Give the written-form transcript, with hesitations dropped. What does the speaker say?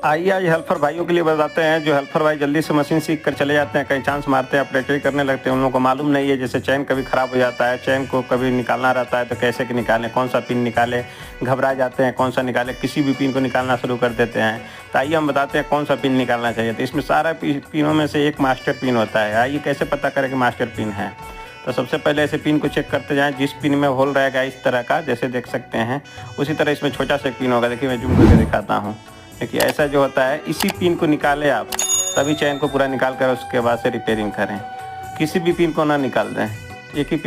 आइए आज हेल्पर भाइयों के लिए बताते हैं। जो हेल्पर भाई जल्दी से मशीन सीख कर चले जाते हैं, कहीं चांस मारते हैं, ऑपरेटरी करने लगते हैं, उन लोगों को मालूम नहीं है। जैसे चैन कभी ख़राब हो जाता है, चैन को कभी निकालना रहता है तो कैसे कि निकालें, कौन सा पिन निकालें, घबरा जाते हैं कौन सा निकालें, किसी भी पिन को निकालना शुरू कर देते हैं। तो आइए हम बताते हैं कौन सा पिन निकालना चाहिए। तो इसमें सारा पिनों में से एक मास्टर पिन होता है। आइए कैसे पता करें कि मास्टर पिन है। तो सबसे पहले ऐसे पिन को चेक करते जाएं। जिस पिन में होल रहेगा इस तरह का, जैसे देख सकते हैं, उसी तरह इसमें छोटा सा पिन होगा। देखिए मैं जूम करके दिखाता हूँ। देखिए ऐसा जो होता है, इसी पिन को निकालें आप, तभी चैन को पूरा निकाल कर उसके बाद से रिपेयरिंग करें। किसी भी पिन को ना निकाल दें, एक ही पिन